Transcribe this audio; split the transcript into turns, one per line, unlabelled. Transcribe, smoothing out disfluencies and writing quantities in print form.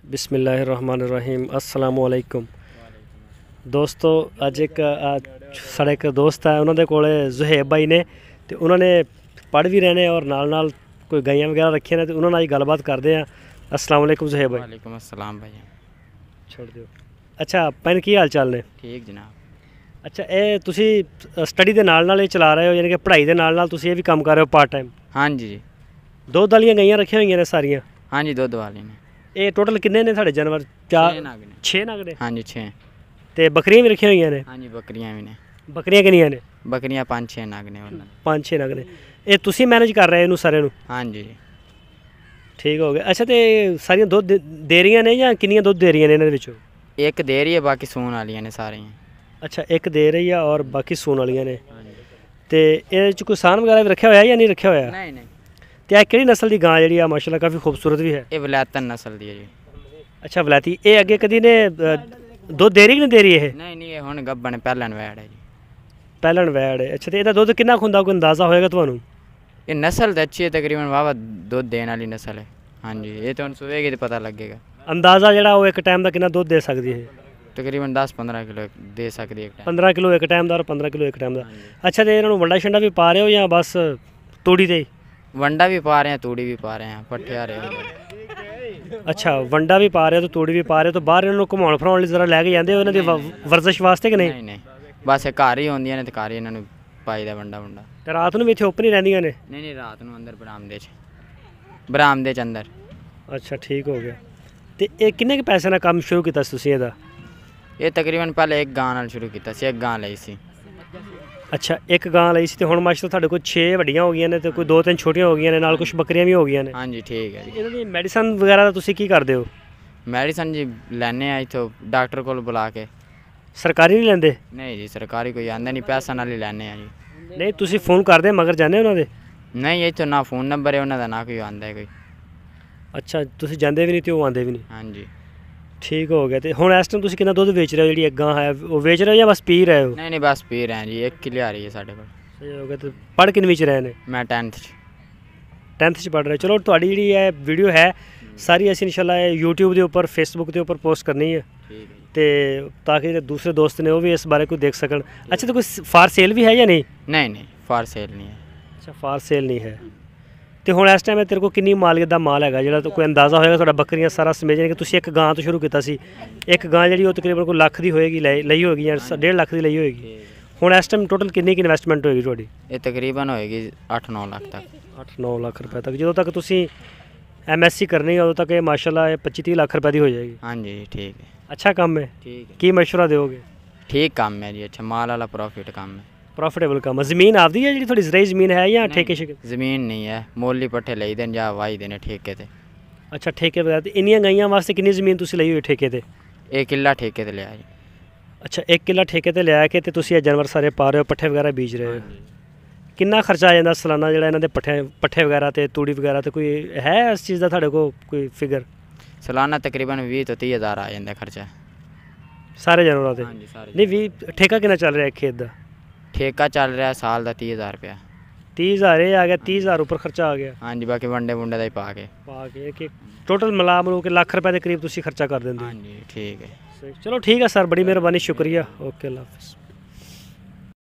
बिस्मिल्लाहिर्रहमानिर्रहीम अस्सलाम वालेकुम दोस्तों। अज एक साढ़े एक दोस्त है, उन्होंने कोले ज़ुहैब भाई ने तो उन्होंने पढ़ भी रहे हैं और नाल नाल कोई गाइयां वगैरह रखी ने, तो उन्होंने अज गलबात करते हैं। अस्सलाम वालेकुम ज़ुहैब भाई।
वालेकुम अस्सलाम भाई।
छोड़ दिओ। अच्छा भैन की हाल चाल ने?
ठीक जनाब।
अच्छा ये तुसी स्टडी के नाल नाल चला रहे हो, यानी कि पढ़ाई के नाल नाल तुसी ये भी काम कर रहे हो पार्ट टाइम?
हाँ जी।
दुध वालियां गाइयां रखी हुई ने सारियां?
हाँ जी, दुध वाली ने।
ये टोटल किन्ने ने साढ़े जानवर? 6 नग ने।
हाँ जी 6।
ते बकरियां भी रखी हुई ने?
हाँ जी बकरियां भी ने।
बकरियां किन्नियां ने?
बकरियां 5-6 नग ने।
5-6 नग ने। ये तुसी मैनेज कर रहे हो सारे?
हाँ जी
ठीक हो गया। अच्छा तो सारियां दुध दे रही ने या किन्नियां दुध दे रही ने इन्हां विचों?
एक दे रही है, बाकी सून वाली ने सारी।
अच्छा एक दे रही है और बाकी सून वाली ने। तो ये कोई सान वगैरह भी रखा हुआ है या नहीं रखा हुआ?
नहीं नहीं।
तो यह किहड़ी नस्ल की गां जी माशाल्लाह काफ़ी खूबसूरत भी है?
ये वलैतन नस्ल दी है जी।
अच्छा वलैती। ये अगे कदी ने दुध दे रही कि नहीं दे रही है?
नहीं नहीं, ये हुण गब्बन पहलन वैड़ है जी।
पहलन वैड़ है। अच्छा तो इसका दुध कितना खुंदा कोई अंदाज़ा होएगा तुहानू?
ये नस्ल तो अच्छी है, तकरीबन वावा दुध देने वाली नस्ल है। हाँ जी, ये तो हुण सुवेगी तो पता लगेगा।
अंदाज़ा जिहड़ा वो एक टाइम का कितना दुध दे सकती है?
तकरीबन 10-15 किलो दे सकती है।
15 किलो एक टाइम का और 15 किलो एक टाइम का। अच्छा तो इन्होंने वंडा शंडा भी पा रहे हो या बस तूड़ी दे?
वंडा भी पा रहे हैं, तूड़ी भी पा रहे हैं, पट्ठे आ रहे हैं।
अच्छा वंडा भी पा रहे हो तो तूड़ी भी पा रहे हो, तो बाहर इन्होंने घुमाउण फिराउण लई जरा लैके जांदे हो इन्हां दी वर्जिश वास्ते कि नहीं?
नहीं नहीं, बस घर ही होंदियां ने ते घर ही इन्हां नूं पाईदा वंडा वंडा।
ते रात नूं भी इत्थे ओपन ही रहिंदियां ने?
नहीं नहीं, रात नूं अंदर बरामदे च अंदर।
अच्छा ठीक हो गया। तो ये किन्ने के पैसे नाल काम शुरू कीता तुसीं इहदा?
ये तकरीबन पहले एक गां नाल शुरू कीता सी, एक गां लई सी।
अच्छा एक गां लई सी ते हुण माशाअल्लाह तुहाडे कोल 6 वड्डियां हो गईयां ने ते कोई 2-3 छोटियां हो गईयां ने, नाल कुछ बकरियां भी हो गईयां ने।
हाँ जी ठीक है जी।
इन्हां दी मैडिसन वगैरह दा तुसीं की करदे हो?
मैडिसन जी लैने आ इत्थों डॉक्टर कोल बुला के।
सरकारी नहीं लैंदे?
नहीं जी, सरकारी कोई आंदा नहीं, पैसा नाल ही लैने आ जी।
नहीं तुसीं फोन करदे मगर जाने उन्हां दे?
नहीं, इत्थों ना फोन नंबर है उन्हां दा, ना कोई आंदा है कोई।
अच्छा तुसीं जांदे भी नहीं ते ओह आंदे भी नहीं?
हाँ जी।
ठीक हो गया। तो हुण इस टाइम तुसीं कितना दुध बेच रहे हो? जिहड़ी एक गां है वो बेच रहे हो या बस पी रहे हो?
नहीं नहीं, बस पी रहे हैं जी, एक किलो आ रही है साढ़े कोल।
सही हो गया। तो पढ़ किन्नवीं च रहे ने?
मैं 10th च।
10th च पढ़ रहे। चलो तुहाडी जिहड़ी है वीडियो है सारी असीं इंशाल्लाह यूट्यूब के उपर फेसबुक के उपर पोस्ट करनी है,
ठीक है।
तो ताकि जो दूसरे दोस्त ने वो भी इस बारे कोई देख सकन। अच्छा तो कोई फार सेल भी है या नहीं?
नहीं नहीं, फॉर सेल नहीं है।
अच्छा फार सेल नहीं है। तो हुण इस टाइम तेरे को किन्नी मालियत दा माल हैगा जिहड़ा तो कोई अंदाज़ा होएगा तुहाडा? बकरियां सारा समेत कि तुसीं एक गां तो शुरू कीता सी, एक गां जिहड़ी वो तकरीबन कोई लख दी होएगी लई होएगी या 1.5 लाख दी लई होएगी। हुण इस टाइम टोटल किन्नी की इन्वेस्टमेंट होएगी तुहाडी?
ये तकरीबन होएगी 8-9 लाख तक।
8-9 लाख रुपए तक। जो तक तुसीं MSc करनी है उदों तक ये माशाल्लाह 25-30 लाख रुपए दी हो जाएगी।
हाँ जी ठीक है।
अच्छा काम है।
ठीक है।
की मशवरा दोगे?
ठीक काम है जी, अच्छा माल वाला प्रॉफिट काम है।
प्रॉफिटेबल काम है। ज़मीन आपदी है जी? थोड़ी ज़राई ज़मीन है या ठेके शिके?
ज़मीन नहीं है, मोली पट्ठे लई दे जां वाही देने ठेके ते।
अच्छा ठेके वगैरह। तो इन्नियां गाइयां वास्ते किन्नी ज़मीन तुसीं लई हुई ठेके ते?
1 किला ठेके ते लिया जी।
अच्छा 1 किला ठेके ते लिया के ते तुसीं जानवर सारे पा रहे हो, पट्ठे वगैरह बीज रहे हो? किन्ना खर्चा आ जांदा सालाना जिहड़ा इन्हां दे पट्ठे वगैरह ते तूड़ी वगैरह ते कोई है इस चीज़ दा तुहाडे कोल कोई फिगर?
सालाना तकरीबन 20 तो 30 हज़ार आ जांदा खर्चा
सारे जानवरां ते?
हाँ जी सारे।
नहीं 20 ठेका किन्ना चल रहा है खेत दा?
ठेका चल रहा है साल का 30,000 रुपया।
30,000 ये आ गया, 30,000 ऊपर खर्चा आ गया?
हाँ जी, बाकी वंडे वुंडे दा ही पा के
कि टोटल मिला मलू के लाख रुपए के करीब तुसीं खर्चा कर दिंदे?
हाँ जी ठीक है।
चलो ठीक है सर, बड़ी मेहरबानी, शुक्रिया। ओके अल्लाह हाफिज़।